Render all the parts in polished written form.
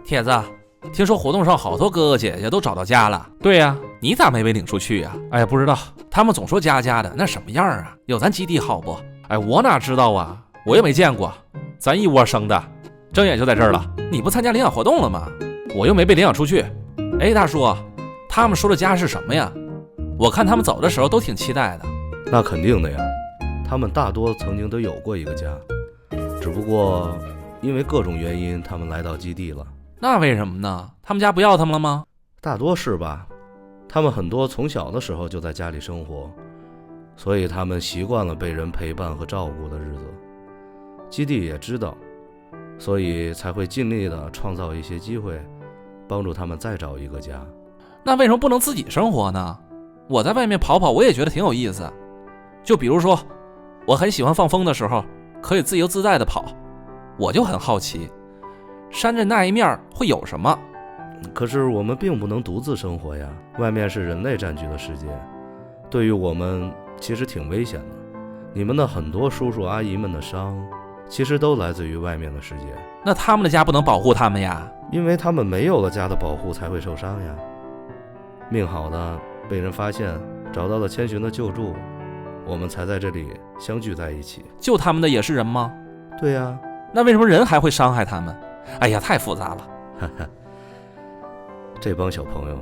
铁子，听说活动上好多哥哥姐姐都找到家了。对呀，你咋没被领出去呀？哎呀，不知道，他们总说家家的，那什么样啊？有咱基地好不？哎，我哪知道啊，我也没见过，咱一窝生的，正眼就在这儿了。你不参加领养活动了吗？我又没被领养出去。哎，大叔，他们说的家是什么呀？我看他们走的时候都挺期待的。那肯定的呀，他们大多曾经都有过一个家，只不过因为各种原因，他们来到基地了。那为什么呢？他们家不要他们了吗？大多是吧，他们很多从小的时候就在家里生活，所以他们习惯了被人陪伴和照顾的日子。基地也知道，所以才会尽力的创造一些机会，帮助他们再找一个家。那为什么不能自己生活呢？我在外面跑跑，我也觉得挺有意思。就比如说，我很喜欢放风的时候，可以自由自在的跑，我就很好奇，山镇那一面会有什么？可是我们并不能独自生活呀，外面是人类占据的世界，对于我们其实挺危险的。你们的很多叔叔阿姨们的伤，其实都来自于外面的世界。那他们的家不能保护他们呀？因为他们没有了家的保护才会受伤呀。命好的被人发现，找到了千寻的救助，我们才在这里相聚在一起。救他们的也是人吗？对呀。那为什么人还会伤害他们？哎呀，太复杂了。这帮小朋友，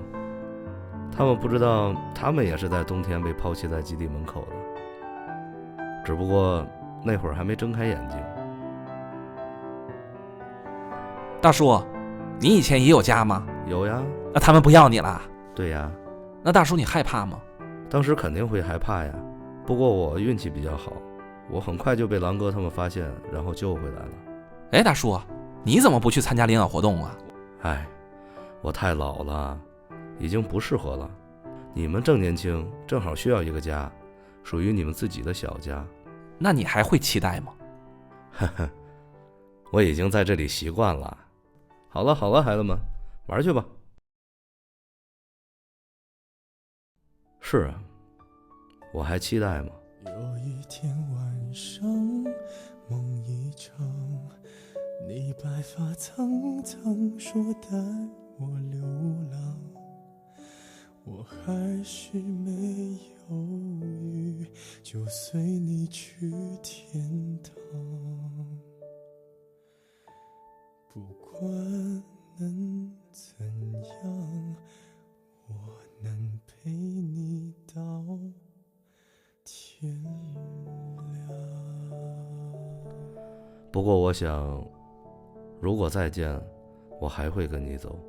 他们不知道，他们也是在冬天被抛弃在基地门口的，只不过那会儿还没睁开眼睛。大叔，你以前也有家吗？有呀。那他们不要你了？对呀。那大叔你害怕吗？当时肯定会害怕呀，不过我运气比较好，我很快就被狼哥他们发现，然后救回来了。哎，大叔，你怎么不去参加领养活动啊？哎，我太老了，已经不适合了。你们正年轻，正好需要一个家，属于你们自己的小家。那你还会期待吗？呵呵，我已经在这里习惯了。好了好了，孩子们，玩去吧。是啊，我还期待吗？有一天晚上，梦一场，你白发苍苍，说带我流浪，我还是没犹豫，就随你去天堂。不管能怎样，我能陪你到天亮。不过我想，如果再见，我还会跟你走。